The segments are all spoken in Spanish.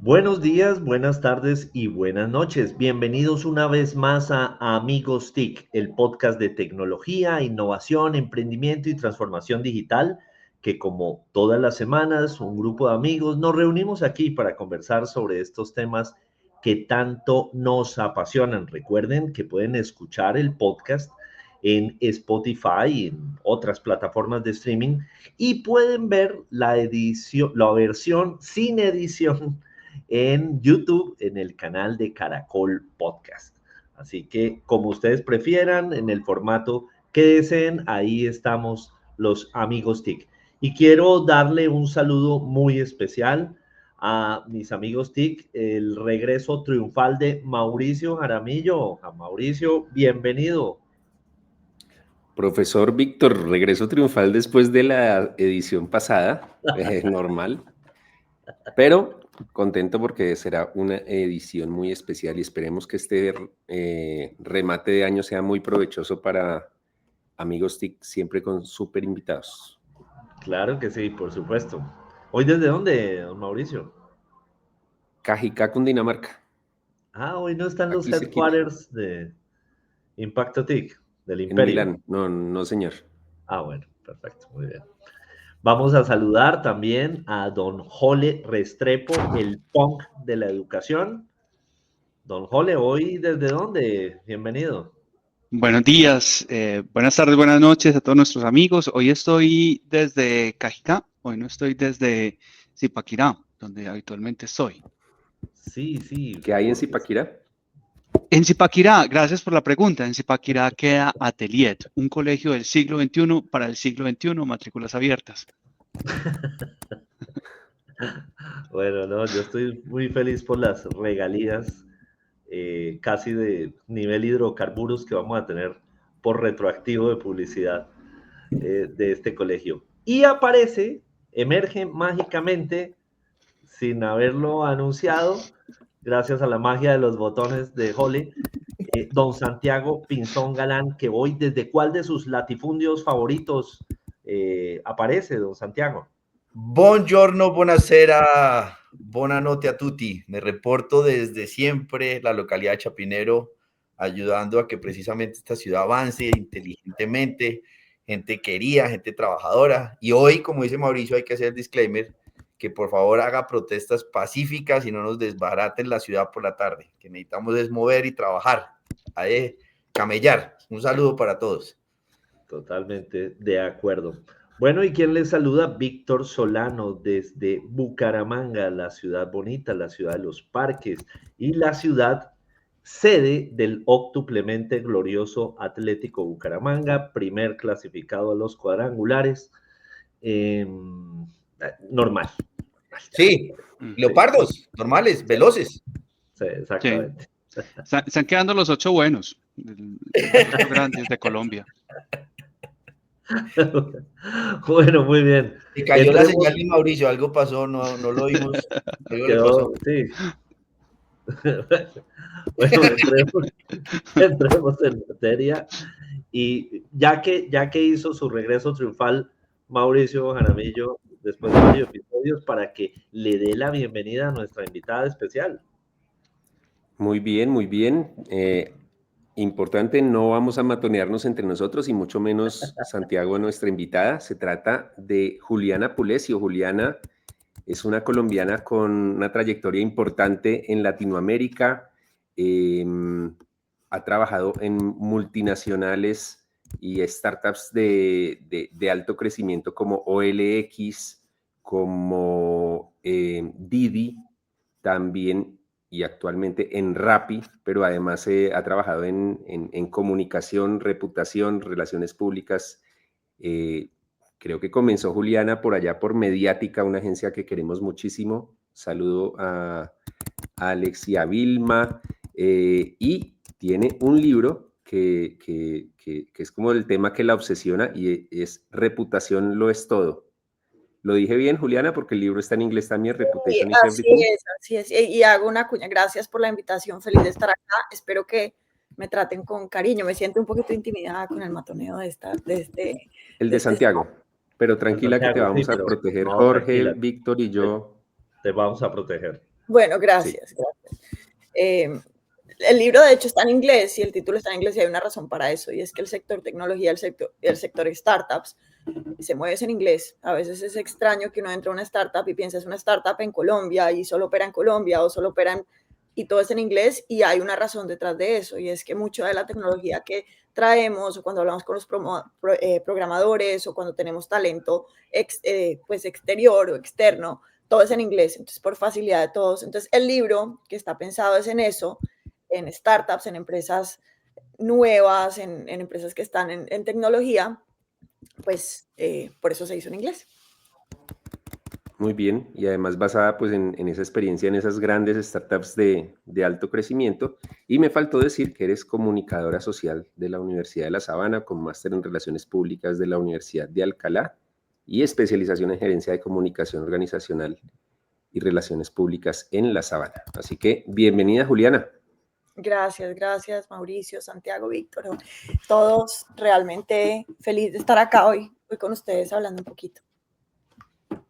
Buenos días, buenas tardes y buenas noches. Bienvenidos una vez más a Amigos TIC, el podcast de tecnología, innovación, emprendimiento y transformación digital, que como todas las semanas, un grupo de amigos nos reunimos aquí para conversar sobre estos temas que tanto nos apasionan. Recuerden que pueden escuchar el podcast en Spotify y en otras plataformas de streaming y pueden ver la edición, la versión sin edición en YouTube, en el canal de Caracol Podcast. Así que, como ustedes prefieran, en el formato que deseen, ahí estamos los amigos TIC. Y quiero darle un saludo muy especial a mis amigos TIC, el regreso triunfal de Mauricio Jaramillo. A Mauricio, bienvenido. Profesor Víctor, regreso triunfal después de la edición pasada, normal, pero contento porque será una edición muy especial y esperemos que este remate de año sea muy provechoso para Amigos TIC, siempre con súper invitados. Claro que sí, por supuesto. ¿Hoy desde dónde, don Mauricio? Cajicá, Cundinamarca, Hoy no están los aquí cerquita, headquarters de Impacto TIC, del en Imperio. Milán. No, no, señor. Bueno, perfecto, muy bien. Vamos a saludar también a don Jole Restrepo, el punk de la educación. Don Jole, ¿hoy desde dónde? Bienvenido. Buenos días, buenas tardes, buenas noches a todos nuestros amigos. Hoy estoy desde Cajicá, hoy no estoy desde Zipaquirá, donde habitualmente estoy. Sí. ¿Qué hay en Zipaquirá? En Zipaquirá, gracias por la pregunta, en Zipaquirá queda Ateliet, un colegio del siglo XXI para el siglo XXI, matrículas abiertas. Bueno, no, yo estoy muy feliz por las regalías casi de nivel hidrocarburos que vamos a tener por retroactivo de publicidad de este colegio. Y aparece, emerge mágicamente, sin haberlo anunciado, gracias a la magia de los botones de Jole, don Santiago Pinzón Galán, que hoy, ¿desde cuál de sus latifundios favoritos aparece, don Santiago? Buongiorno, buonasera, buonanotte a tutti. Me reporto desde siempre la localidad de Chapinero, ayudando a que precisamente esta ciudad avance inteligentemente, gente querida, gente trabajadora. Y hoy, como dice Mauricio, hay que hacer el disclaimer, que por favor haga protestas pacíficas y no nos desbaraten la ciudad por la tarde, que necesitamos es mover y trabajar, camellar. Un saludo para todos. Totalmente de acuerdo. Bueno, ¿y quién les saluda? Víctor Solano desde Bucaramanga, la ciudad bonita, la ciudad de los parques y la ciudad sede del octuplemente glorioso Atlético Bucaramanga, primer clasificado a los cuadrangulares. Eh, normal. Sí, leopardos, normales, veloces. Sí, exactamente. Sí. Están quedando los 8 buenos, los 8 grandes de Colombia. Bueno, muy bien. Se cayó la señal de Mauricio, algo pasó, no lo oímos. Algo le pasó. Sí. Bueno, entremos en materia. Y ya que hizo su regreso triunfal Mauricio Jaramillo, después de varios episodios, para que le dé la bienvenida a nuestra invitada especial. Muy bien, muy bien. Importante, no vamos a matonearnos entre nosotros y mucho menos Santiago, nuestra invitada. Se trata de Juliana Pulesio. Juliana es una colombiana con una trayectoria importante en Latinoamérica. Ha trabajado en multinacionales y startups de alto crecimiento como OLX, como Didi, también y actualmente en Rappi, pero además ha trabajado en comunicación, reputación, relaciones públicas. Creo que comenzó Juliana por allá por Mediática, una agencia que queremos muchísimo. Saludo a Alex y a Vilma. Y tiene un libro que es como el tema que la obsesiona y es Reputación lo es todo. ¿Lo dije bien, Juliana? Porque el libro está en inglés también, Reputation Sí, is Everything. así es. Y hago una cuña. Gracias por la invitación. Feliz de estar acá. Espero que me traten con cariño. Me siento un poquito intimidada con el matoneo de este. El de Santiago. Pero tranquila, Santiago, que te vamos sí, a proteger, no, Jorge, tranquila. Víctor y yo. Te vamos a proteger. Bueno, gracias. El libro, de hecho, está en inglés y el título está en inglés y hay una razón para eso, y es que el sector tecnología, el sector startups, se mueve en inglés. A veces es extraño que uno entre a una startup y piensa es una startup en Colombia y solo opera en Colombia o solo operan y todo es en inglés, y hay una razón detrás de eso, y es que mucho de la tecnología que traemos o cuando hablamos con los programadores o cuando tenemos talento pues exterior o externo, todo es en inglés, entonces por facilidad de todos. Entonces el libro que está pensado es en eso, en startups, en empresas nuevas, en empresas que están en tecnología, pues por eso se hizo en inglés. Muy bien, y además basada pues en esa experiencia, en esas grandes startups de alto crecimiento. Y me faltó decir que eres comunicadora social de la Universidad de La Sabana, con máster en Relaciones Públicas de la Universidad de Alcalá y especialización en Gerencia de Comunicación Organizacional y Relaciones Públicas en La Sabana. Así que bienvenida, Juliana. Gracias, Mauricio, Santiago, Víctor, todos, realmente feliz de estar acá hoy con ustedes hablando un poquito.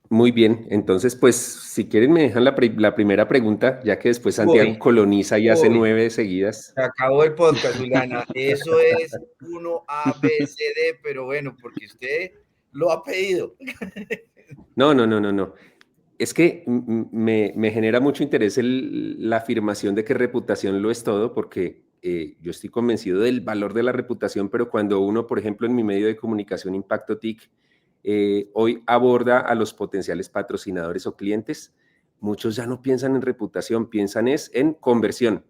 Muy bien, entonces pues si quieren me dejan la primera pregunta, ya que después Santiago coloniza y hace 9 seguidas. Se acabó el podcast, Juliana. Eso es 1A, B, C, D, pero bueno, porque usted lo ha pedido. No. Es que me genera mucho interés la afirmación de que reputación lo es todo, porque yo estoy convencido del valor de la reputación, pero cuando uno, por ejemplo, en mi medio de comunicación Impacto TIC, hoy aborda a los potenciales patrocinadores o clientes, muchos ya no piensan en reputación, piensan en conversión.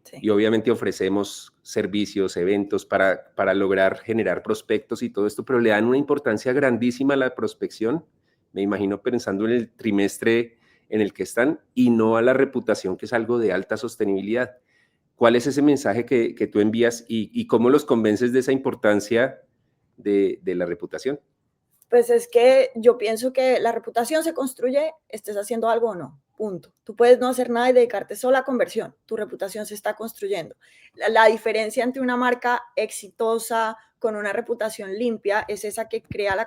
Sí. Y obviamente ofrecemos servicios, eventos para lograr generar prospectos y todo esto, pero le dan una importancia grandísima a la prospección, me imagino pensando en el trimestre en el que están, y no a la reputación, que es algo de alta sostenibilidad. ¿Cuál es ese mensaje que tú envías y cómo los convences de esa importancia de la reputación? Pues es que yo pienso que la reputación se construye, estés haciendo algo o no, punto. Tú puedes no hacer nada y dedicarte solo a conversión, tu reputación se está construyendo. La diferencia entre una marca exitosa con una reputación limpia es esa que crea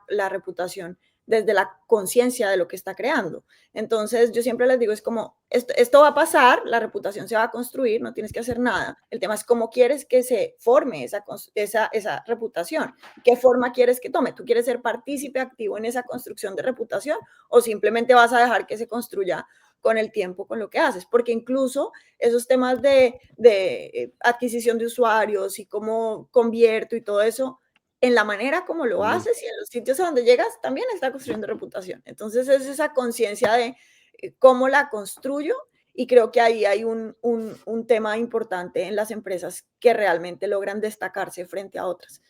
la reputación desde la conciencia de lo que está creando. Entonces, yo siempre les digo, es como, esto va a pasar, la reputación se va a construir, no tienes que hacer nada. El tema es cómo quieres que se forme esa reputación, qué forma quieres que tome. ¿Tú quieres ser partícipe activo en esa construcción de reputación o simplemente vas a dejar que se construya con el tiempo, con lo que haces? Porque incluso esos temas de adquisición de usuarios y cómo convierto y todo eso, en la manera como lo haces y en los sitios a donde llegas, también está construyendo reputación. Entonces es esa conciencia de cómo la construyo, y creo que ahí hay un tema importante en las empresas que realmente logran destacarse frente a otras.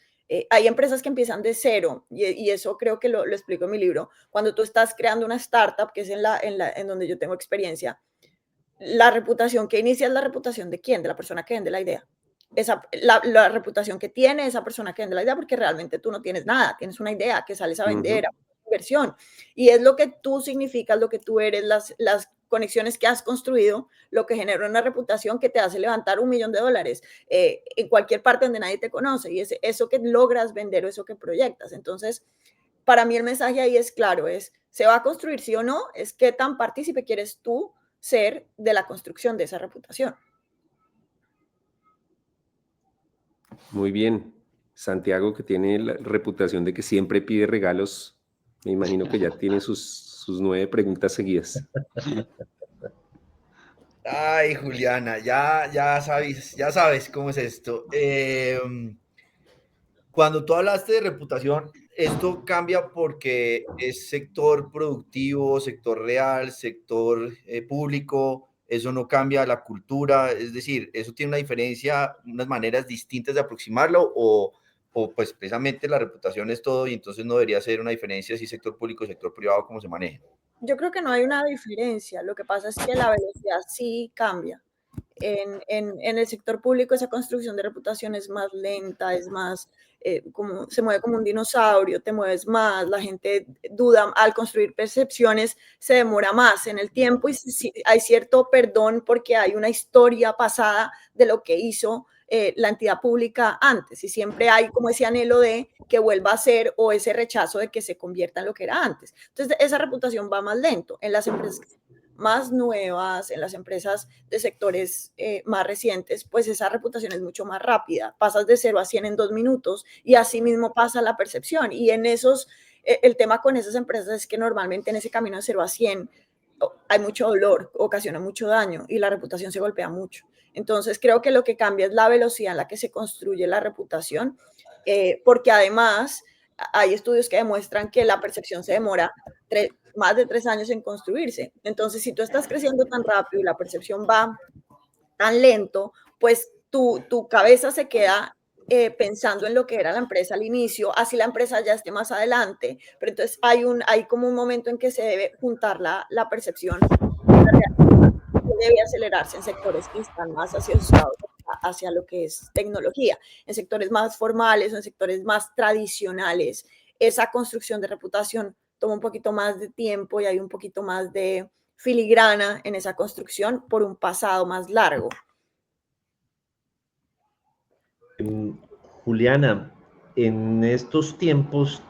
Hay empresas que empiezan de cero y eso creo que lo explico en mi libro. Cuando tú estás creando una startup, que es en donde yo tengo experiencia, la reputación que inicia es la reputación de quién, de la persona que vende la idea. La reputación que tiene esa persona que vende la idea, porque realmente tú no tienes nada, tienes una idea que sales a vender, inversión, y es lo que tú significas, lo que tú eres, las conexiones que has construido, lo que genera una reputación que te hace levantar $1 millón en cualquier parte donde nadie te conoce, y es eso que logras vender o eso que proyectas. Entonces, para mí el mensaje ahí es claro, ¿se va a construir sí o no? Es qué tan partícipe quieres tú ser de la construcción de esa reputación. Muy bien. Santiago, que tiene la reputación de que siempre pide regalos, me imagino que ya tiene sus 9 preguntas seguidas. Ay, Juliana, ya sabes cómo es esto. Cuando tú hablaste de reputación, esto cambia porque es sector productivo, sector real, sector público. Eso no cambia la cultura, es decir, eso tiene una diferencia, unas maneras distintas de aproximarlo, o pues precisamente la reputación es todo y entonces no debería ser una diferencia si sector público o sector privado, cómo se maneja. Yo creo que no hay una diferencia, lo que pasa es que la velocidad sí cambia. En el sector público esa construcción de reputación es más lenta, es más, como, se mueve como un dinosaurio, te mueves más, la gente duda, al construir percepciones se demora más en el tiempo y hay cierto perdón porque hay una historia pasada de lo que hizo la entidad pública antes, y siempre hay como ese anhelo de que vuelva a ser o ese rechazo de que se convierta en lo que era antes. Entonces esa reputación va más lento. En las empresas más nuevas, en las empresas de sectores más recientes, pues esa reputación es mucho más rápida. Pasas de 0 a 100 en 2 minutos y así mismo pasa la percepción. Y en esos, el tema con esas empresas es que normalmente en ese camino de 0 a 100 hay mucho dolor, ocasiona mucho daño y la reputación se golpea mucho. Entonces creo que lo que cambia es la velocidad en la que se construye la reputación, porque además hay estudios que demuestran que la percepción se demora más de 3 años en construirse. Entonces, si tú estás creciendo tan rápido y la percepción va tan lento, pues tu cabeza se queda pensando en lo que era la empresa al inicio, así la empresa ya esté más adelante, pero entonces hay como un momento en que se debe juntar la percepción con la realidad, que debe acelerarse en sectores que están más asociados hacia lo que es tecnología, en sectores más formales o en sectores más tradicionales. Esa construcción de reputación toma un poquito más de tiempo y hay un poquito más de filigrana en esa construcción por un pasado más largo. Juliana, en estos tiempos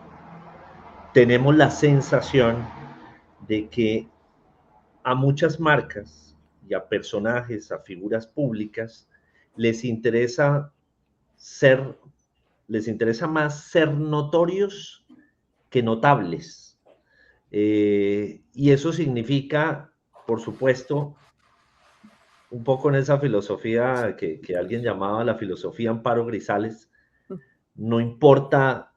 tenemos la sensación de que a muchas marcas y a personajes, a figuras públicas, les interesa ser, les interesa más ser notorios que notables. Y eso significa, por supuesto, un poco en esa filosofía que alguien llamaba la filosofía Amparo Grisales, no importa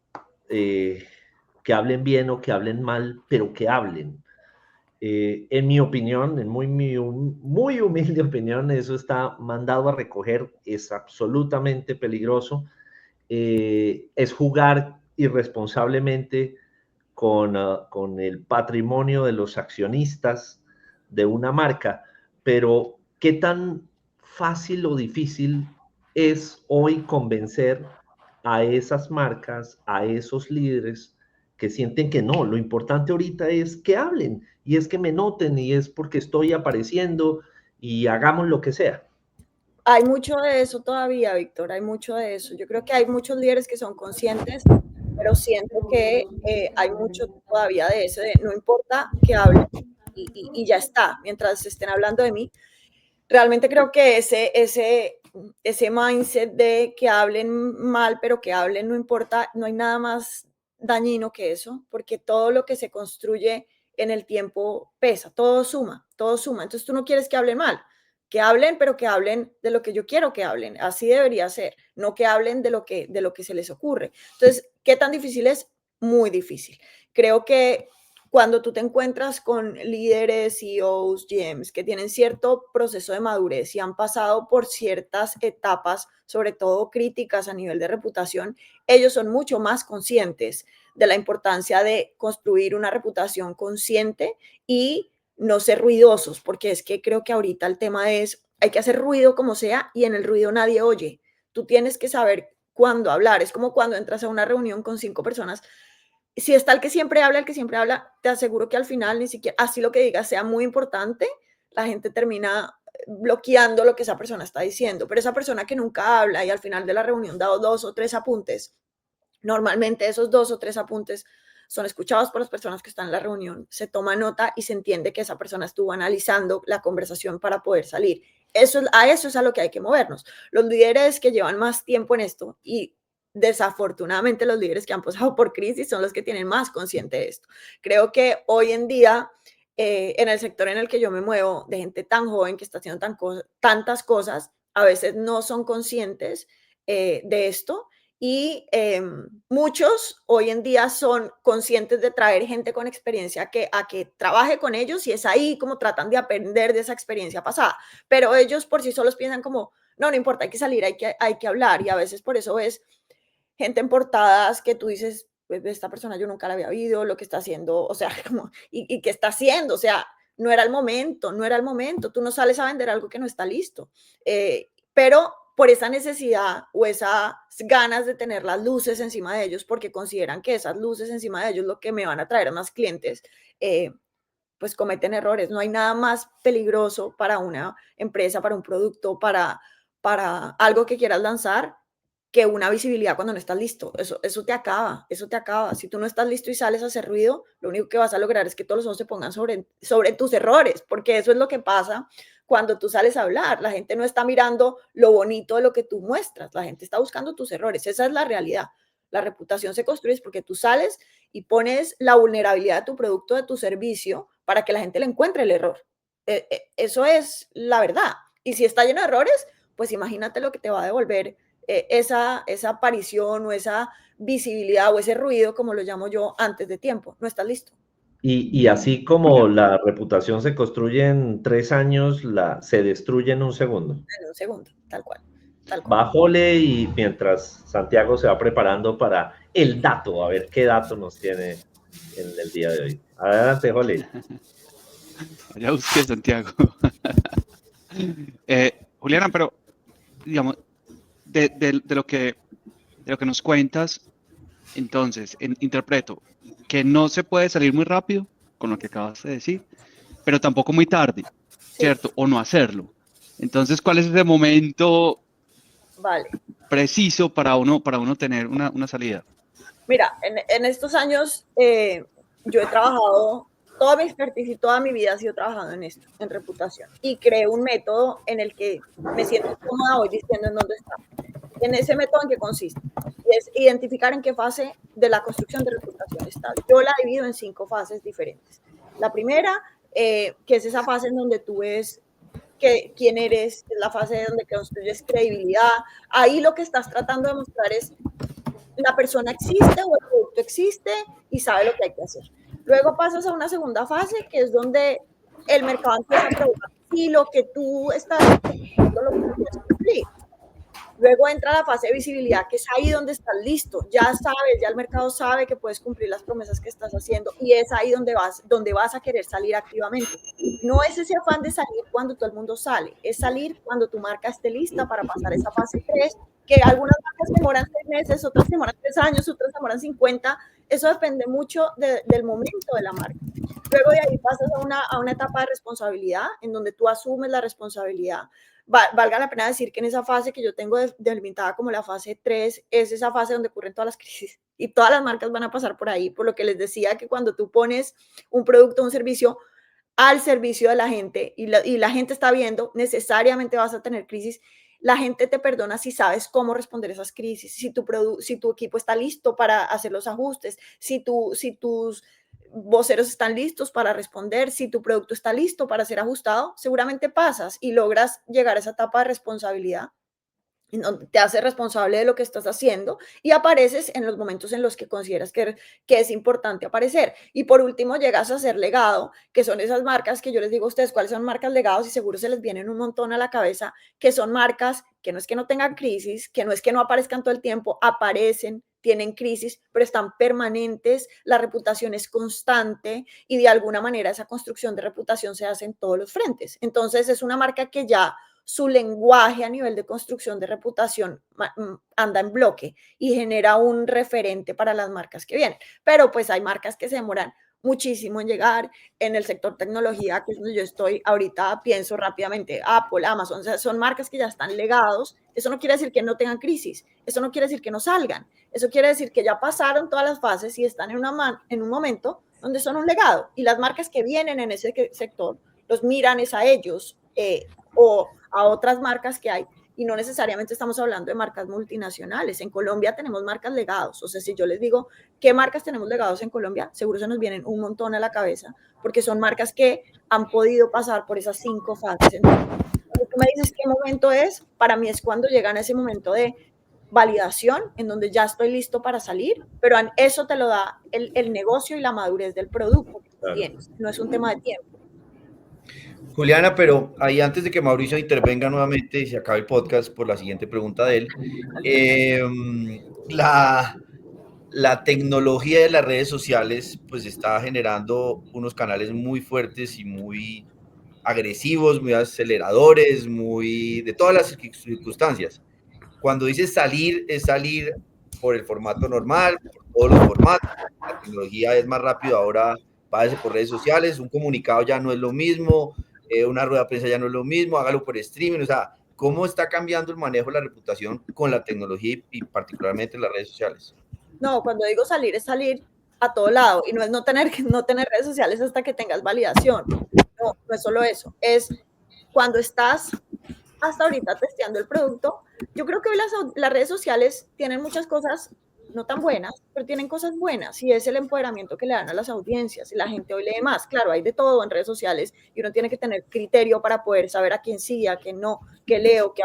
que hablen bien o que hablen mal, pero que hablen. En mi opinión, en muy humilde opinión, eso está mandado a recoger, es absolutamente peligroso, es jugar irresponsablemente con el patrimonio de los accionistas de una marca, pero ¿qué tan fácil o difícil es hoy convencer a esas marcas, a esos líderes que sienten que no, lo importante ahorita es que hablen y es que me noten y es porque estoy apareciendo y hagamos lo que sea? Hay mucho de eso todavía, Víctor, hay mucho de eso. Yo creo que hay muchos líderes que son conscientes, pero siento que hay mucho todavía de eso, de no importa que hablen y ya está, mientras estén hablando de mí. Realmente creo que ese mindset de que hablen mal, pero que hablen no importa, no hay nada más dañino que eso, porque todo lo que se construye en el tiempo pesa, todo suma, todo suma. Entonces tú no quieres que hablen mal, que hablen, pero que hablen de lo que yo quiero que hablen. Así debería ser, no que hablen de lo que se les ocurre. Entonces, ¿qué tan difícil es? Muy difícil. Creo que cuando tú te encuentras con líderes, CEOs, GMs que tienen cierto proceso de madurez y han pasado por ciertas etapas, sobre todo críticas a nivel de reputación, ellos son mucho más conscientes de la importancia de construir una reputación consciente y no ser ruidosos, porque es que creo que ahorita el tema es, hay que hacer ruido como sea y en el ruido nadie oye. Tú tienes que saber cuándo hablar. Es como cuando entras a una reunión con 5 personas, si está el que siempre habla, te aseguro que al final ni siquiera, así lo que digas sea muy importante, la gente termina bloqueando lo que esa persona está diciendo. Pero esa persona que nunca habla y al final de la reunión da 2 o 3 apuntes, normalmente esos 2 o 3 apuntes son escuchados por las personas que están en la reunión, se toma nota y se entiende que esa persona estuvo analizando la conversación para poder salir. Eso es a lo que hay que movernos. Los líderes que llevan más tiempo en esto y desafortunadamente los líderes que han pasado por crisis son los que tienen más consciente de esto. Creo que hoy en día, en el sector en el que yo me muevo, de gente tan joven que está haciendo tantas cosas, a veces no son conscientes de esto y muchos hoy en día son conscientes de traer gente con experiencia a que trabaje con ellos y es ahí como tratan de aprender de esa experiencia pasada, pero ellos por sí solos piensan como, no, no importa, hay que salir, hay que hablar y a veces por eso ves gente en portadas que tú dices, pues esta persona yo nunca la había oído, lo que está haciendo, o sea, como, y qué está haciendo, o sea, no era el momento, no era el momento, tú no sales a vender algo que no está listo, pero por esa necesidad o esas ganas de tener las luces encima de ellos, porque consideran que esas luces encima de ellos lo que me van a traer a más clientes, pues cometen errores. No hay nada más peligroso para una empresa, para un producto, para algo que quieras lanzar, que una visibilidad cuando no estás listo. Eso te acaba. Si tú no estás listo y sales a hacer ruido, lo único que vas a lograr es que todos los ojos se pongan sobre tus errores, porque eso es lo que pasa cuando tú sales a hablar. La gente no está mirando lo bonito de lo que tú muestras, la gente está buscando tus errores. Esa es la realidad. La reputación se construye porque tú sales y pones la vulnerabilidad de tu producto, de tu servicio, para que la gente le encuentre el error. Eso es la verdad. Y si está lleno de errores, pues imagínate lo que te va a devolver esa aparición o esa visibilidad o ese ruido, como lo llamo yo, antes de tiempo. No estás listo. Y así como la reputación se construye en 3 años, se destruye en un segundo. En un segundo, tal cual. Bájole y mientras Santiago se va preparando para el dato, a ver qué dato nos tiene en el día de hoy. Adelante, Jole. Allá usted, Santiago. Juliana, pero digamos, de lo que nos cuentas, entonces, interpreto que no se puede salir muy rápido, con lo que acabas de decir, pero tampoco muy tarde, ¿cierto? O no hacerlo. Entonces, ¿cuál es ese momento preciso para uno tener una salida? Mira, en estos años yo he trabajado, toda mi expertise y toda mi vida ha sido trabajando en esto, en reputación. Y creé un método en el que me siento cómoda hoy diciendo en dónde está. En ese método, ¿en qué consiste? Es identificar en qué fase de la construcción de reputación está. Yo la divido en 5 fases diferentes. La primera, que es esa fase en donde tú ves quién eres, es la fase donde construyes credibilidad. Ahí lo que estás tratando de mostrar es la persona existe o el producto existe y sabe lo que hay que hacer. Luego pasas a una segunda fase, que es donde el mercado empieza a preguntar si lo que tú estás haciendo lo puedes cumplir. Luego entra la fase de visibilidad, que es ahí donde estás listo. Ya sabes, ya el mercado sabe que puedes cumplir las promesas que estás haciendo y es ahí donde vas a querer salir activamente. No es ese afán de salir cuando todo el mundo sale, es salir cuando tu marca esté lista para pasar esa fase 3, que algunas marcas demoran 6 meses, otras demoran 3 años, otras demoran 50. Eso depende mucho del momento de la marca. Luego de ahí pasas a una etapa de responsabilidad, en donde tú asumes la responsabilidad. Valga la pena decir que en esa fase que yo tengo delimitada como la fase 3, es esa fase donde ocurren todas las crisis y todas las marcas van a pasar por ahí, por lo que les decía que cuando tú pones un producto o un servicio al servicio de la gente y la gente está viendo, necesariamente vas a tener crisis. La gente te perdona si sabes cómo responder esas crisis, si tu equipo está listo para hacer los ajustes, si tus voceros están listos para responder, si tu producto está listo para ser ajustado, seguramente pasas y logras llegar a esa etapa de responsabilidad, en donde te haces responsable de lo que estás haciendo y apareces en los momentos en los que consideras que es importante aparecer. Y por último, llegas a ser legado, que son esas marcas que yo les digo a ustedes cuáles son marcas legados y seguro se les vienen un montón a la cabeza, que son marcas que no es que no tengan crisis, que no es que no aparezcan todo el tiempo, aparecen, tienen crisis, pero están permanentes, la reputación es constante y de alguna manera esa construcción de reputación se hace en todos los frentes. Entonces es una marca que ya su lenguaje a nivel de construcción de reputación anda en bloque y genera un referente para las marcas que vienen. Pero pues hay marcas que se demoran muchísimo en llegar. En el sector tecnología, que es donde yo estoy ahorita, pienso rápidamente, Apple, Amazon, o sea, son marcas que ya están legados. Eso no quiere decir que no tengan crisis, eso no quiere decir que no salgan, eso quiere decir que ya pasaron todas las fases y están en un momento donde son un legado. Y las marcas que vienen en ese sector, los miran es a ellos o a otras marcas que hay, y no necesariamente estamos hablando de marcas multinacionales. En Colombia tenemos marcas legados, o sea, si yo les digo qué marcas tenemos legados en Colombia, seguro se nos vienen un montón a la cabeza, porque son marcas que han podido pasar por esas 5 fases. Entonces, cuando tú me dices qué momento es, para mí es cuando llegan a ese momento de validación, en donde ya estoy listo para salir, pero eso te lo da el negocio y la madurez del producto que tú tienes, no es un tema de tiempo. Juliana, pero ahí antes de que Mauricio intervenga nuevamente y se acabe el podcast por la siguiente pregunta de él, la tecnología de las redes sociales pues está generando unos canales muy fuertes y muy agresivos, muy aceleradores, de todas las circunstancias. Cuando dices salir, es salir por el formato normal, por todos los formatos. La tecnología es más rápido ahora, va por redes sociales, un comunicado ya no es lo mismo, una rueda de prensa ya no es lo mismo, hágalo por streaming, o sea, ¿Cómo está cambiando el manejo de la reputación con la tecnología y particularmente las redes sociales? No, cuando digo salir es salir a todo lado y no es no tener redes sociales hasta que tengas validación. No, no es solo eso. Es cuando estás hasta ahorita testeando el producto. Yo creo que hoy las redes sociales tienen muchas cosas no tan buenas, pero tienen cosas buenas y es el empoderamiento que le dan a las audiencias y la gente hoy lee más. Claro, hay de todo en redes sociales y uno tiene que tener criterio para poder saber a quién sí, a quién no, qué leo, qué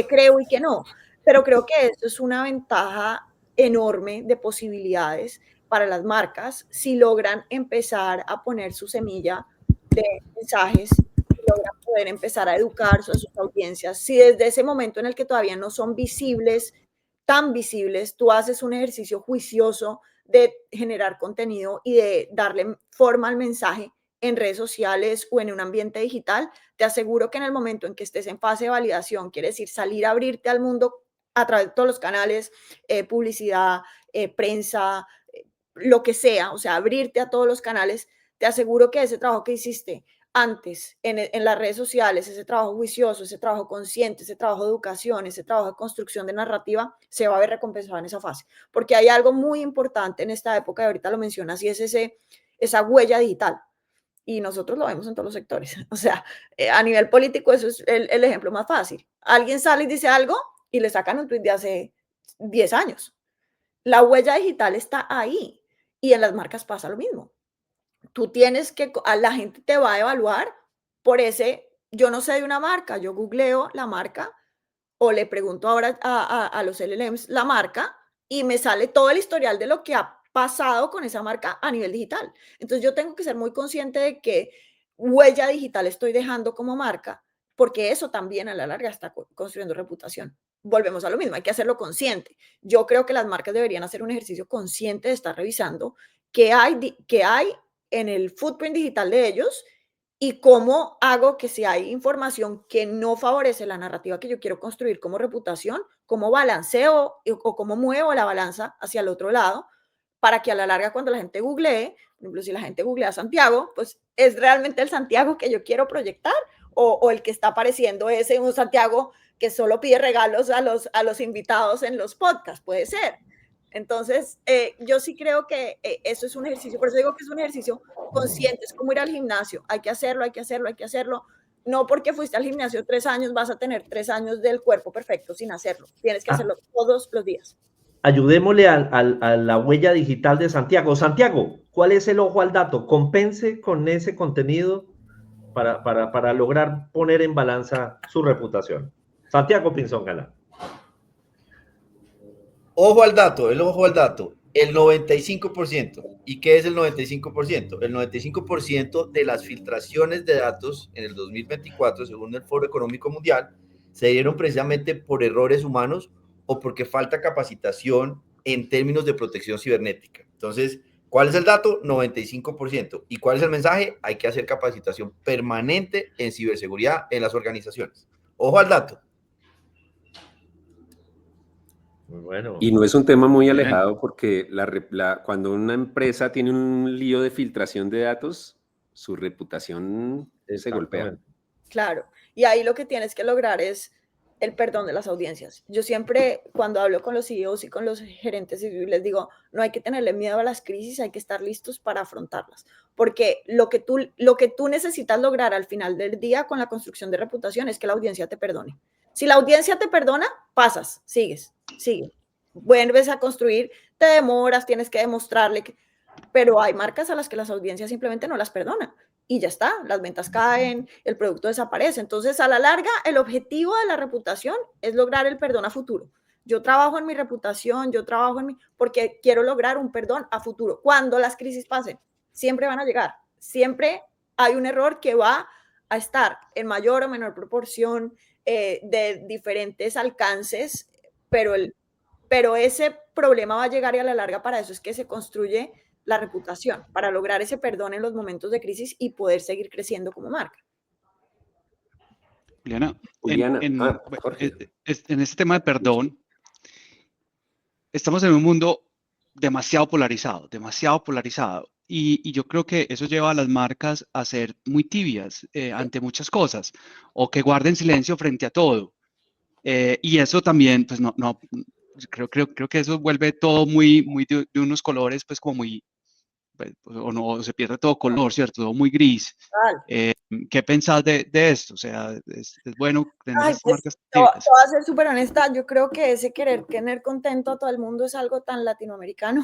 creo y qué no. Pero creo que esto es una ventaja enorme de posibilidades para las marcas si logran empezar a poner su semilla de mensajes, logran poder empezar a educar a sus audiencias. Si desde ese momento en el que todavía no son visibles, tan visibles, tú haces un ejercicio juicioso de generar contenido y de darle forma al mensaje en redes sociales o en un ambiente digital, te aseguro que en el momento en que estés en fase de validación, quiere decir salir a abrirte al mundo a través de todos los canales, publicidad, prensa, lo que sea, o sea, abrirte a todos los canales, te aseguro que ese trabajo que hiciste antes en las redes sociales, ese trabajo juicioso, ese trabajo consciente, ese trabajo de educación, ese trabajo de construcción de narrativa, se va a ver recompensado en esa fase. Porque hay algo muy importante en esta época, y ahorita lo mencionas, y es esa huella digital. Y nosotros lo vemos en todos los sectores. O sea, a nivel político eso es el ejemplo más fácil. Alguien sale y dice algo y le sacan un tuit de hace 10 años. La huella digital está ahí y en las marcas pasa lo mismo. Tú tienes que, a la gente te va a evaluar por yo no sé de una marca, yo googleo la marca o le pregunto ahora a los LLMs la marca y me sale todo el historial de lo que ha pasado con esa marca a nivel digital. Entonces yo tengo que ser muy consciente de qué huella digital estoy dejando como marca, porque eso también a la larga está construyendo reputación. Volvemos a lo mismo, hay que hacerlo consciente. Yo creo que las marcas deberían hacer un ejercicio consciente de estar revisando qué hay en el footprint digital de ellos y cómo hago que si hay información que no favorece la narrativa que yo quiero construir como reputación, cómo balanceo o cómo muevo la balanza hacia el otro lado para que a la larga cuando la gente googlee, por ejemplo, si la gente googlea Santiago, pues es realmente el Santiago que yo quiero proyectar o el que está apareciendo es un Santiago que solo pide regalos a los invitados en los podcasts, puede ser. Entonces, yo sí creo que eso es un ejercicio, por eso digo que es un ejercicio consciente, es como ir al gimnasio, hay que hacerlo, hay que hacerlo, hay que hacerlo. No porque fuiste al gimnasio 3 años vas a tener 3 años del cuerpo perfecto sin hacerlo, tienes que hacerlo todos los días. Ayudémosle a la huella digital de Santiago. Santiago, ¿cuál es el ojo al dato? Compense con ese contenido para lograr poner en balanza su reputación. Santiago Pinzón Galán. Ojo al dato, el 95%. ¿Y qué es el 95%? El 95% de las filtraciones de datos en el 2024, según el Foro Económico Mundial, se dieron precisamente por errores humanos o porque falta capacitación en términos de protección cibernética. Entonces, ¿cuál es el dato? 95%. ¿Y cuál es el mensaje? Hay que hacer capacitación permanente en ciberseguridad en las organizaciones. Ojo al dato. Muy bueno. Y no es un tema muy alejado porque cuando una empresa tiene un lío de filtración de datos, su reputación se golpea. Claro, y ahí lo que tienes que lograr es el perdón de las audiencias. Yo siempre, cuando hablo con los CEOs y con los gerentes, les digo, no hay que tenerle miedo a las crisis, hay que estar listos para afrontarlas. Porque lo que tú necesitas lograr al final del día con la construcción de reputación es que la audiencia te perdone. Si la audiencia te perdona, pasas, sigues. Vuelves a construir, te demoras, tienes que demostrarle pero hay marcas a las que las audiencias simplemente no las perdonan y ya está, las ventas caen, el producto desaparece. Entonces, a la larga, el objetivo de la reputación es lograr el perdón a futuro. Yo trabajo en mi reputación, porque quiero lograr un perdón a futuro. Cuando las crisis pasen, siempre van a llegar, siempre hay un error que va a estar en mayor o menor proporción de diferentes alcances, pero ese problema va a llegar y a la larga para eso es que se construye la reputación, para lograr ese perdón en los momentos de crisis y poder seguir creciendo como marca. Juliana, en este tema de perdón, estamos en un mundo demasiado polarizado. y yo creo que eso lleva a las marcas a ser muy tibias ante muchas cosas, o que guarden silencio frente a todo. Y eso también, pues creo que eso vuelve todo muy de unos colores, pues como muy, pues, o no, se pierde todo color, ¿cierto? Todo muy gris. ¿Qué pensás de esto? O sea, ¿es bueno tener Ay, esas pues, marcas te voy tibias? a ser súper honesta, yo creo que ese querer tener contento a todo el mundo es algo tan latinoamericano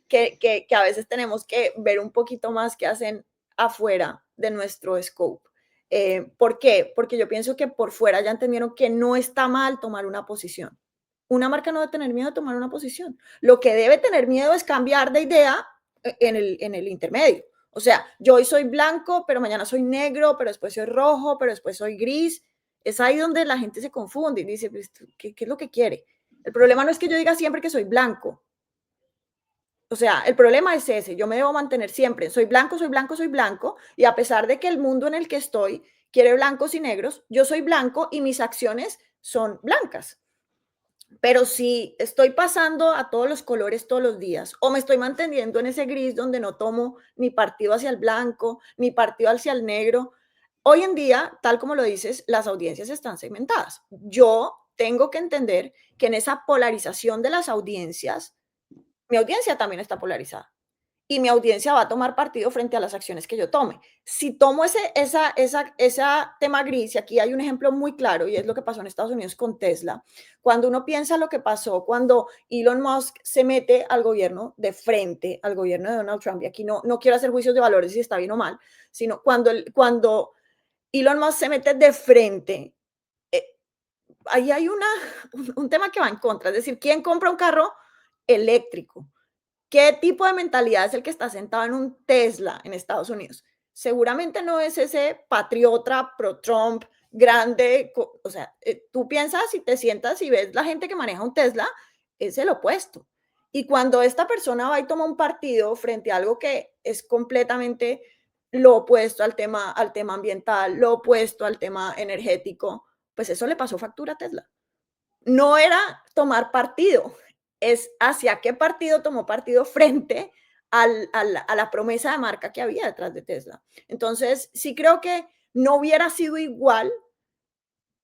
que a veces tenemos que ver un poquito más qué hacen afuera de nuestro scope. ¿Por qué? Porque yo pienso que por fuera ya entendieron que no está mal tomar una posición. Una marca no debe tener miedo de tomar una posición. Lo que debe tener miedo es cambiar de idea en el intermedio. O sea, yo hoy soy blanco, pero mañana soy negro, pero después soy rojo, pero después soy gris. Es ahí donde la gente se confunde y dice, pues, ¿qué es lo que quiere? El problema no es que yo diga siempre que soy blanco. O sea, el problema es ese. Yo me debo mantener siempre. Soy blanco, soy blanco, soy blanco. Y a pesar de que el mundo en el que estoy quiere blancos y negros, yo soy blanco y mis acciones son blancas. Pero si estoy pasando a todos los colores todos los días o me estoy manteniendo en ese gris donde no tomo ni partido hacia el blanco, ni partido hacia el negro, hoy en día, tal como lo dices, las audiencias están segmentadas. Yo tengo que entender que en esa polarización de las audiencias, mi audiencia también está polarizada y mi audiencia va a tomar partido frente a las acciones que yo tome. Si tomo esa tema gris, y aquí hay un ejemplo muy claro, y es lo que pasó en Estados Unidos con Tesla, cuando uno piensa lo que pasó cuando Elon Musk se mete al gobierno de frente, al gobierno de Donald Trump, y aquí no quiero hacer juicios de valores si está bien o mal, sino cuando Elon Musk se mete de frente, ahí hay un tema que va en contra, es decir, ¿quién compra un carro eléctrico? ¿Qué tipo de mentalidad es el que está sentado en un Tesla en Estados Unidos? Seguramente no es ese patriota pro-Trump grande. O sea, tú piensas y te sientas y ves la gente que maneja un Tesla, es el opuesto. Y cuando esta persona va y toma un partido frente a algo que es completamente lo opuesto al tema ambiental, lo opuesto al tema energético, pues eso le pasó factura a Tesla. No era tomar partido, es hacia qué partido tomó partido frente a la promesa de marca que había detrás de Tesla. Entonces, sí creo que no hubiera sido igual,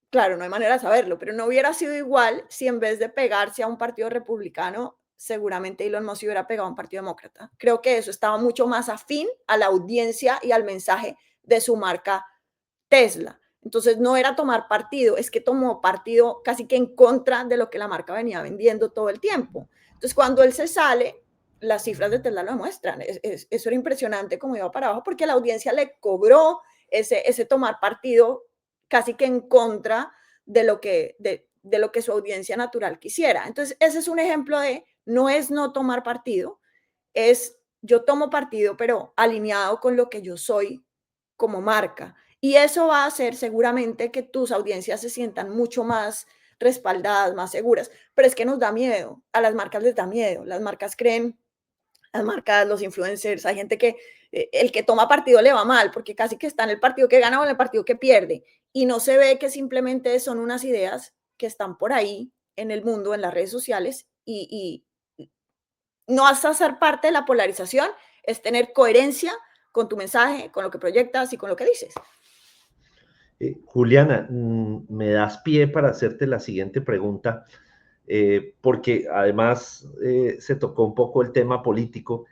claro, no hay manera de saberlo, pero no hubiera sido igual si en vez de pegarse a un partido republicano, seguramente Elon Musk hubiera pegado a un partido demócrata. Creo que eso estaba mucho más afín a la audiencia y al mensaje de su marca Tesla. Entonces no era tomar partido, es que tomó partido casi que en contra de lo que la marca venía vendiendo todo el tiempo. Entonces cuando él se sale, las cifras de Tesla lo demuestran. Eso era impresionante como iba para abajo porque la audiencia le cobró ese tomar partido casi que en contra de lo que su audiencia natural quisiera. Entonces ese es un ejemplo de no es no tomar partido, es yo tomo partido pero alineado con lo que yo soy como marca. Y eso va a hacer seguramente que tus audiencias se sientan mucho más respaldadas, más seguras. Pero es que nos da miedo, a las marcas les da miedo. Las marcas creen, las marcas, los influencers, hay gente que el que toma partido le va mal, porque casi que está en el partido que gana o en el partido que pierde. Y no se ve que simplemente son unas ideas que están por ahí en el mundo, en las redes sociales, y no vas a ser parte de la polarización, es tener coherencia con tu mensaje, con lo que proyectas y con lo que dices. Juliana, me das pie para hacerte la siguiente pregunta, porque además se tocó un poco el tema político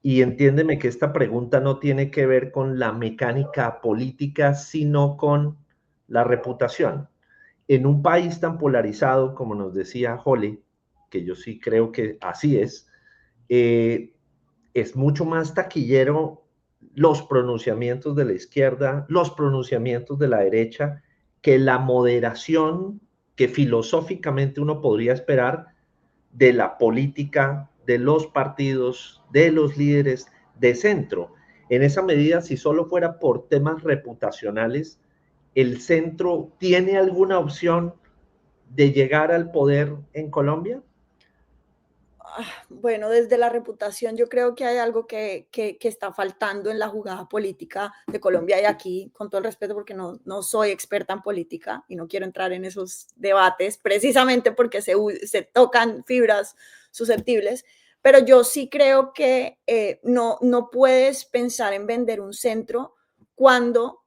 y entiéndeme que esta pregunta no tiene que ver con la mecánica política, sino con la reputación. En un país tan polarizado como nos decía Holly, que yo sí creo que así es mucho más taquillero los pronunciamientos de la izquierda, los pronunciamientos de la derecha, que la moderación que filosóficamente uno podría esperar de la política, de los partidos, de los líderes de centro. En esa medida, si solo fuera por temas reputacionales, ¿el centro tiene alguna opción de llegar al poder en Colombia? Bueno, desde la reputación yo creo que hay algo que está faltando en la jugada política de Colombia y aquí, con todo el respeto, porque no soy experta en política y no quiero entrar en esos debates, precisamente porque se tocan fibras susceptibles, pero yo sí creo que no puedes pensar en vender un centro cuando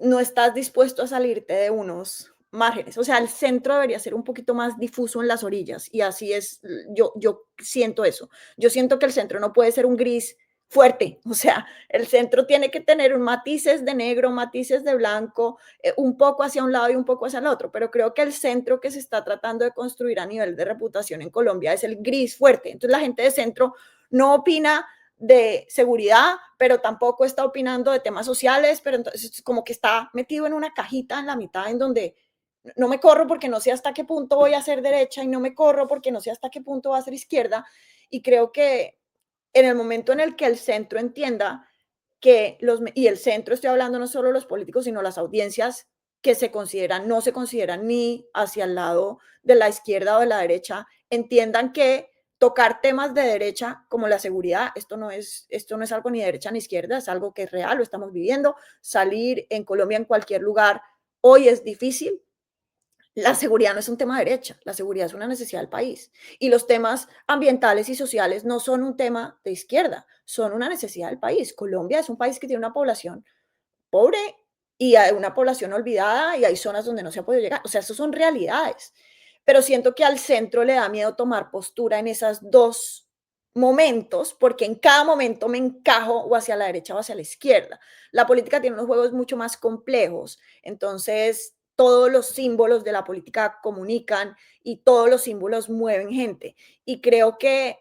no estás dispuesto a salirte de unos márgenes. O sea, el centro debería ser un poquito más difuso en las orillas y así es, yo siento eso. Yo siento que el centro no puede ser un gris fuerte, o sea, el centro tiene que tener un matices de negro, matices de blanco, un poco hacia un lado y un poco hacia el otro, pero creo que el centro que se está tratando de construir a nivel de reputación en Colombia es el gris fuerte. Entonces la gente de centro no opina de seguridad, pero tampoco está opinando de temas sociales, pero entonces como que está metido en una cajita en la mitad en donde no me corro porque no sé hasta qué punto voy a ser derecha y no me corro porque no sé hasta qué punto va a ser izquierda. Y creo que en el momento en el que el centro entienda que y el centro estoy hablando no solo los políticos, sino las audiencias que no se consideran ni hacia el lado de la izquierda o de la derecha, entiendan que tocar temas de derecha como la seguridad, esto no es algo ni de derecha ni izquierda, es algo que es real, lo estamos viviendo. Salir en Colombia en cualquier lugar hoy es difícil. La seguridad no es un tema de derecha, la seguridad es una necesidad del país. Y los temas ambientales y sociales no son un tema de izquierda, son una necesidad del país. Colombia es un país que tiene una población pobre y hay una población olvidada y hay zonas donde no se ha podido llegar. O sea, eso son realidades. Pero siento que al centro le da miedo tomar postura en esos dos momentos, porque en cada momento me encajo o hacia la derecha o hacia la izquierda. La política tiene unos juegos mucho más complejos, entonces todos los símbolos de la política comunican y todos los símbolos mueven gente. Y creo que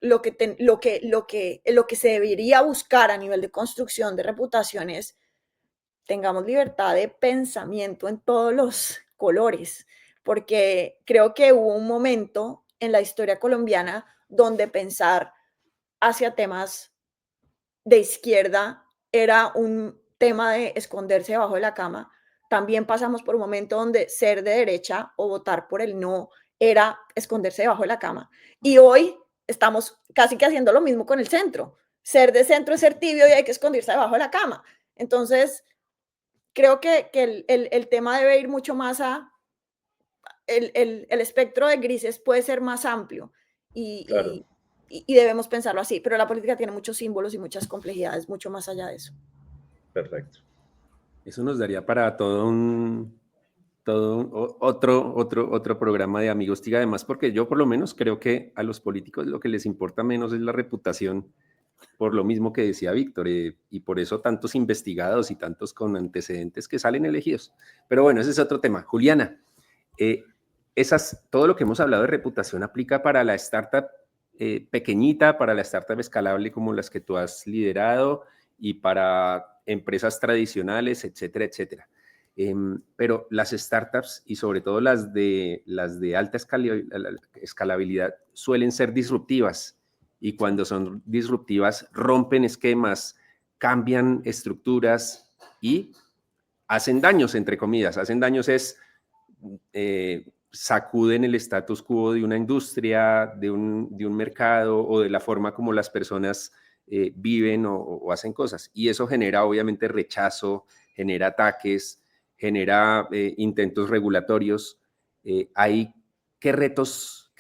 lo que se debería buscar a nivel de construcción de reputación es tengamos libertad de pensamiento en todos los colores, porque creo que hubo un momento en la historia colombiana donde pensar hacia temas de izquierda era un tema de esconderse debajo de la cama. También pasamos por un momento donde ser de derecha o votar por el no era esconderse debajo de la cama. Y hoy estamos casi que haciendo lo mismo con el centro. Ser de centro es ser tibio y hay que esconderse debajo de la cama. Entonces, creo que el tema debe ir mucho más a, el espectro de grises puede ser más amplio Claro. y debemos pensarlo así, pero la política tiene muchos símbolos y muchas complejidades, mucho más allá de eso. Perfecto. Eso nos daría para otro programa de Amigos TIC, además, porque yo por lo menos creo que a los políticos lo que les importa menos es la reputación, por lo mismo que decía Víctor, y por eso tantos investigados y tantos con antecedentes que salen elegidos. Pero bueno, ese es otro tema. Juliana, todo lo que hemos hablado de reputación aplica para la startup pequeñita, para la startup escalable como las que tú has liderado y para empresas tradicionales, etcétera, etcétera. Pero las startups y sobre todo las de alta escalabilidad suelen ser disruptivas y cuando son disruptivas rompen esquemas, cambian estructuras y hacen daños, entre comillas. Hacen daños es sacuden el status quo de una industria, de un mercado o de la forma como las personas viven o hacen cosas. Y eso genera obviamente rechazo, genera ataques, genera intentos regulatorios. ¿Qué retos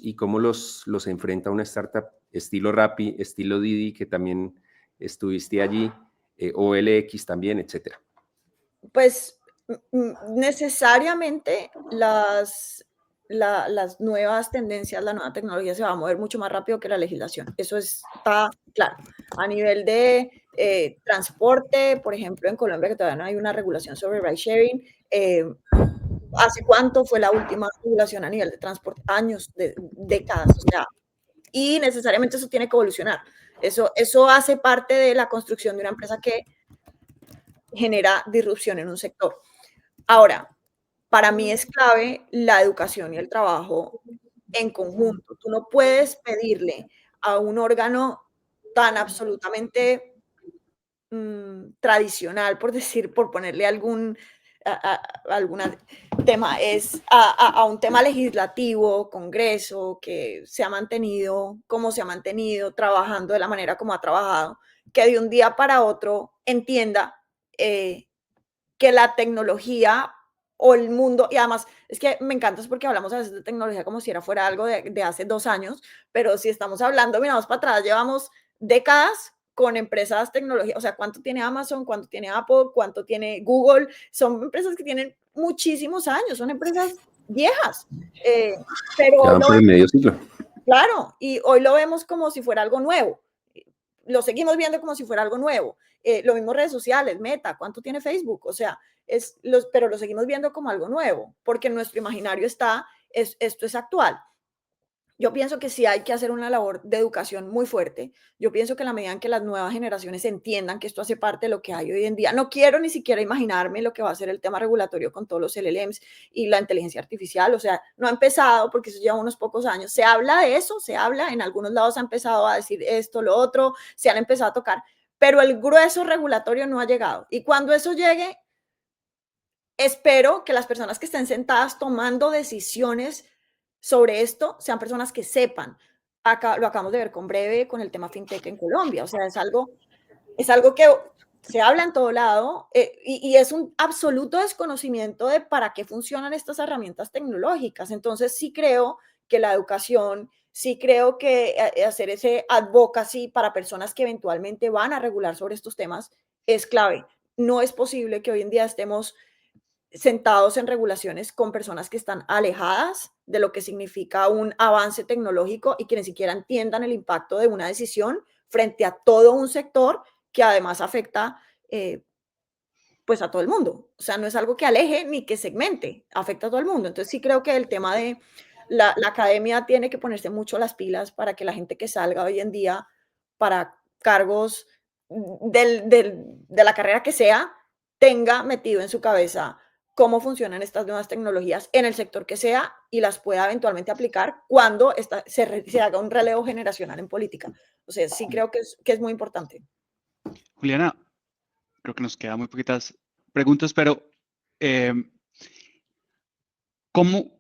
y cómo los enfrenta una startup estilo Rappi, estilo Didi, que también estuviste allí, OLX también, etcétera? Pues necesariamente las nuevas tendencias, la nueva tecnología se va a mover mucho más rápido que la legislación. Eso está claro. A nivel de transporte, por ejemplo, en Colombia, que todavía no hay una regulación sobre ride sharing, ¿hace cuánto fue la última regulación a nivel de transporte? Años, décadas, o sea, y necesariamente eso tiene que evolucionar. Eso hace parte de la construcción de una empresa que genera disrupción en un sector. Ahora, para mí es clave la educación y el trabajo en conjunto. Tú no puedes pedirle a un órgano tan absolutamente tradicional, por ponerle algún tema, a un tema legislativo, Congreso, que se ha mantenido como se ha mantenido, trabajando de la manera como ha trabajado, que de un día para otro entienda que la tecnología o el mundo, y además es que me encanta es porque hablamos a veces de tecnología como si fuera algo de hace 2 años, pero si estamos hablando, miramos para atrás, llevamos décadas con empresas tecnológicas, o sea, ¿cuánto tiene Amazon? ¿Cuánto tiene Apple? ¿Cuánto tiene Google? Son empresas que tienen muchísimos años, son empresas viejas, pero Ya van por el medio siglo. claro, y hoy lo vemos como si fuera algo nuevo, lo seguimos viendo como si fuera algo nuevo. Lo mismo redes sociales, Meta, ¿cuánto tiene Facebook? O sea, pero lo seguimos viendo como algo nuevo, porque en nuestro imaginario esto es actual. Yo pienso que sí hay que hacer una labor de educación muy fuerte. Yo pienso que en la medida en que las nuevas generaciones entiendan que esto hace parte de lo que hay hoy en día, no quiero ni siquiera imaginarme lo que va a ser el tema regulatorio con todos los LLMs y la inteligencia artificial. O sea, no ha empezado porque eso lleva unos pocos años. Se habla de eso, se habla, en algunos lados se ha empezado a decir esto, lo otro, se han empezado a tocar, pero el grueso regulatorio no ha llegado. Y cuando eso llegue, espero que las personas que estén sentadas tomando decisiones sobre esto sean personas que sepan. Acá lo acabamos de ver con Breve, con el tema fintech en Colombia. O sea, es algo que se habla en todo lado y es un absoluto desconocimiento de para qué funcionan estas herramientas tecnológicas. Entonces, sí creo que la educación, sí creo que hacer ese advocacy para personas que eventualmente van a regular sobre estos temas es clave. No es posible que hoy en día estemos sentados en regulaciones con personas que están alejadas de lo que significa un avance tecnológico y que ni siquiera entiendan el impacto de una decisión frente a todo un sector que además afecta pues a todo el mundo. O sea, no es algo que aleje ni que segmente, afecta a todo el mundo. Entonces sí creo que el tema de la academia tiene que ponerse mucho las pilas para que la gente que salga hoy en día para cargos de la carrera que sea, tenga metido en su cabeza cómo funcionan estas nuevas tecnologías en el sector que sea y las pueda eventualmente aplicar cuando se haga un relevo generacional en política. O sea, sí creo que es muy importante. Juliana, creo que nos quedan muy poquitas preguntas, pero ¿cómo,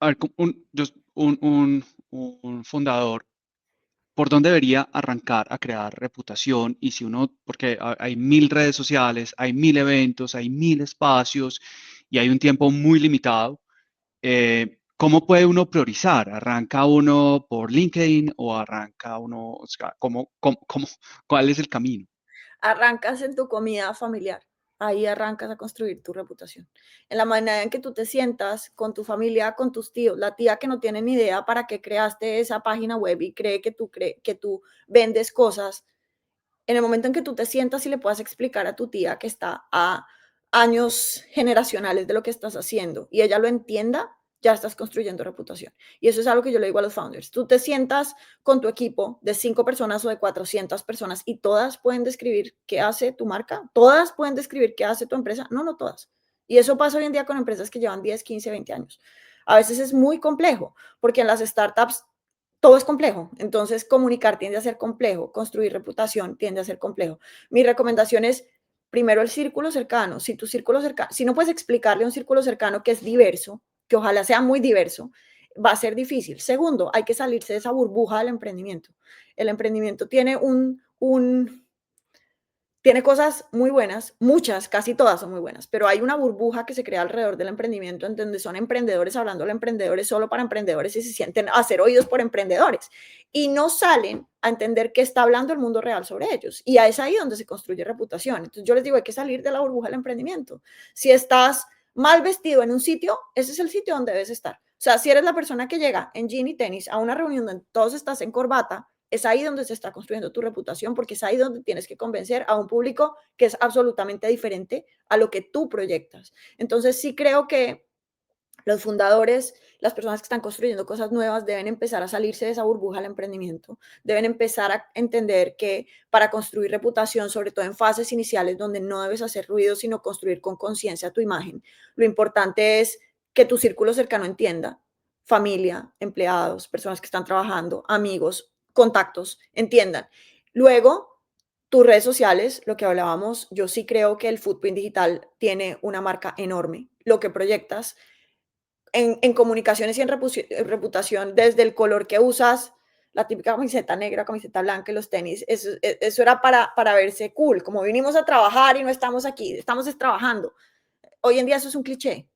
a ver, un fundador, por dónde debería arrancar a crear reputación? Y si uno, porque hay 1000 redes sociales, hay 1000 eventos, hay 1000 espacios y hay un tiempo muy limitado, ¿cómo puede uno priorizar? ¿Arranca uno por LinkedIn o arranca uno, o sea, cuál es el camino? Arrancas en tu comida familiar. Ahí arrancas a construir tu reputación. En la manera en que tú te sientas con tu familia, con tus tíos, la tía que no tiene ni idea para qué creaste esa página web y cree que tú vendes cosas, en el momento en que tú te sientas y le puedas explicar a tu tía que está a años generacionales de lo que estás haciendo y ella lo entienda, ya estás construyendo reputación. Y eso es algo que yo le digo a los founders. Tú te sientas con tu equipo de 5 personas o de 400 personas y todas pueden describir qué hace tu marca, todas pueden describir qué hace tu empresa. No, no todas. Y eso pasa hoy en día con empresas que llevan 10, 15, 20 años. A veces es muy complejo porque en las startups todo es complejo. Entonces, comunicar tiende a ser complejo, construir reputación tiende a ser complejo. Mi recomendación es, primero, el círculo cercano. Si tu círculo cercano, si no puedes explicarle a un círculo cercano que es diverso, que ojalá sea muy diverso, va a ser difícil. Segundo, hay que salirse de esa burbuja del emprendimiento. El emprendimiento tiene cosas muy buenas, muchas, casi todas son muy buenas, pero hay una burbuja que se crea alrededor del emprendimiento en donde son emprendedores hablando de emprendedores solo para emprendedores y se sienten a ser oídos por emprendedores y no salen a entender qué está hablando el mundo real sobre ellos. Y es ahí donde se construye reputación. Entonces yo les digo, hay que salir de la burbuja del emprendimiento. Si estás mal vestido en un sitio, ese es el sitio donde debes estar. O sea, si eres la persona que llega en jean y tenis a una reunión donde todos estás en corbata, es ahí donde se está construyendo tu reputación, porque es ahí donde tienes que convencer a un público que es absolutamente diferente a lo que tú proyectas. Entonces, sí creo que los fundadores, las personas que están construyendo cosas nuevas, deben empezar a salirse de esa burbuja del emprendimiento, deben empezar a entender que para construir reputación, sobre todo en fases iniciales donde no debes hacer ruido, sino construir con conciencia tu imagen, lo importante es que tu círculo cercano entienda, familia, empleados, personas que están trabajando, amigos, contactos, entiendan. Luego, tus redes sociales, lo que hablábamos, yo sí creo que el footprint digital tiene una marca enorme. Lo que proyectas en comunicaciones y en reputación, desde el color que usas, la típica camiseta negra, camiseta blanca y los tenis, eso era para verse cool, como vinimos a trabajar y no estamos aquí, estamos trabajando. Hoy en día eso es un cliché.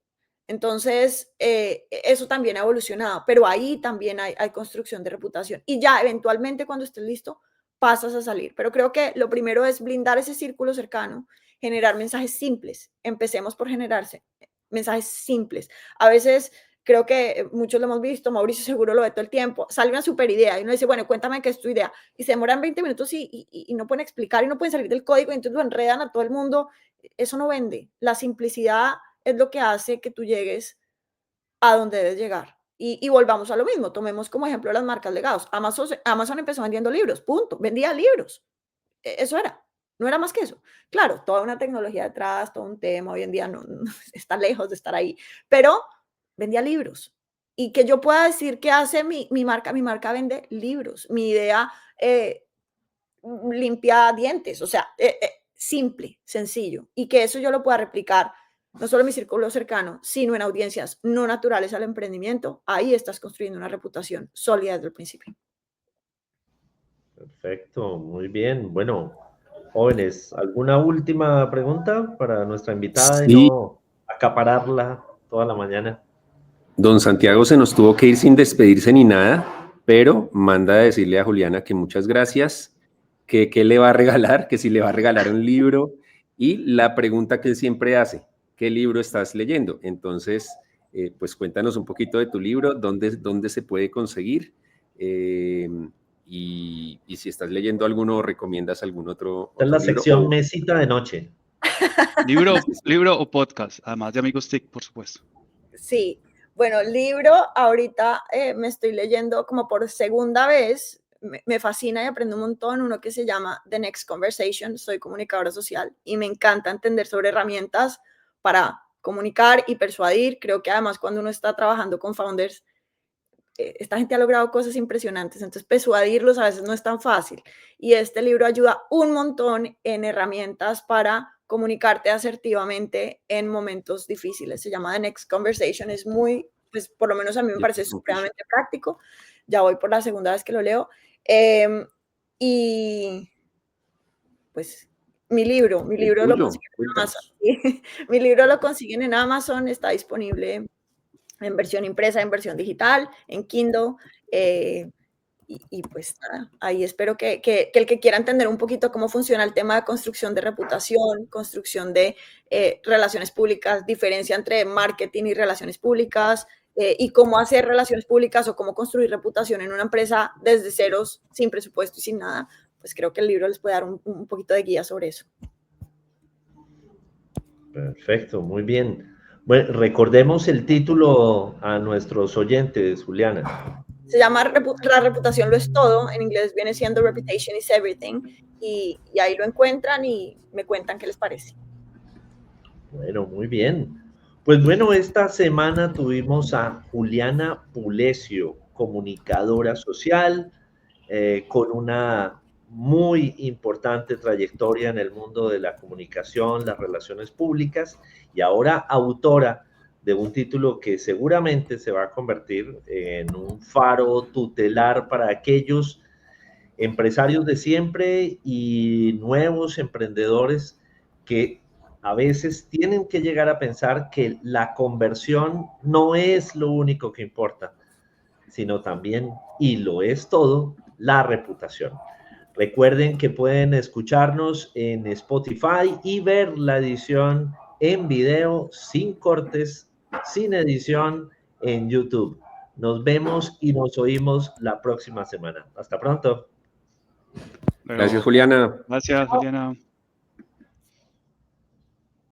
Entonces, eso también ha evolucionado, pero ahí también hay construcción de reputación. Y ya eventualmente cuando estés listo, pasas a salir. Pero creo que lo primero es blindar ese círculo cercano, generar mensajes simples. Empecemos por generarse mensajes simples. A veces creo que muchos lo hemos visto, Mauricio seguro lo ve todo el tiempo, sale una super idea y uno dice, bueno, cuéntame qué es tu idea. Y se demoran 20 minutos y no pueden explicar y no pueden salir del código y entonces lo enredan a todo el mundo. Eso no vende. La simplicidad es lo que hace que tú llegues a donde debes llegar. Y volvamos a lo mismo, tomemos como ejemplo las marcas legados. Amazon empezó vendiendo libros, punto, vendía libros. Eso era, no era más que eso. Claro, toda una tecnología detrás, todo un tema, hoy en día no está lejos de estar ahí, pero vendía libros. Y que yo pueda decir qué hace mi marca vende libros. Mi idea limpia dientes, o sea, simple, sencillo. Y que eso yo lo pueda replicar no solo en mi círculo cercano, sino en audiencias no naturales al emprendimiento, ahí estás construyendo una reputación sólida desde el principio. Perfecto, muy bien. Bueno, jóvenes, ¿alguna última pregunta para nuestra invitada y Sí, no acapararla toda la mañana? don Santiago se nos tuvo que ir sin despedirse ni nada, pero manda a decirle a Juliana que muchas gracias, que qué le va a regalar, que si le va a regalar un libro y la pregunta que él siempre hace, ¿qué libro estás leyendo? Entonces, pues cuéntanos un poquito de tu libro, dónde se puede conseguir y si estás leyendo alguno o recomiendas algún otro Esta es la libro. sección mesita de noche. Libro o podcast, además de Amigos TIC, por supuesto. Sí, bueno, libro, ahorita me estoy leyendo como por segunda vez, me fascina y aprendo un montón, uno que se llama The Next Conversation, soy comunicadora social y me encanta entender sobre herramientas para comunicar y persuadir. Creo que además cuando uno está trabajando con founders, esta gente ha logrado cosas impresionantes, entonces persuadirlos a veces no es tan fácil. Y este libro ayuda un montón en herramientas para comunicarte asertivamente en momentos difíciles. Se llama The Next Conversation, es muy, pues por lo menos a mí me parece supremamente práctico. Ya voy por la segunda vez que lo leo. Y pues mi libro lo consiguen en Amazon. Mi libro lo consiguen en Amazon, está disponible en versión impresa, en versión digital, en Kindle. Y pues nada, ahí espero que el que quiera entender un poquito cómo funciona el tema de construcción de reputación, construcción de relaciones públicas, diferencia entre marketing y relaciones públicas, y cómo hacer relaciones públicas o cómo construir reputación en una empresa desde ceros, sin presupuesto y sin nada, pues creo que el libro les puede dar un poquito de guía sobre eso. Perfecto, muy bien. Bueno, recordemos el título a nuestros oyentes, Juliana. Se llama La reputación lo es todo, en inglés viene siendo Reputation is Everything, y ahí lo encuentran y me cuentan qué les parece. Bueno, muy bien. Pues bueno, esta semana tuvimos a Juliana Pulesio, comunicadora social, con una muy importante trayectoria en el mundo de la comunicación, las relaciones públicas, y ahora autora de un título que seguramente se va a convertir en un faro tutelar para aquellos empresarios de siempre y nuevos emprendedores que a veces tienen que llegar a pensar que la conversión no es lo único que importa, sino también, y lo es todo, la reputación. Recuerden que pueden escucharnos en Spotify y ver la edición en video, sin cortes, sin edición, en YouTube. Nos vemos y nos oímos la próxima semana. Hasta pronto. Gracias, Juliana. Gracias, Juliana.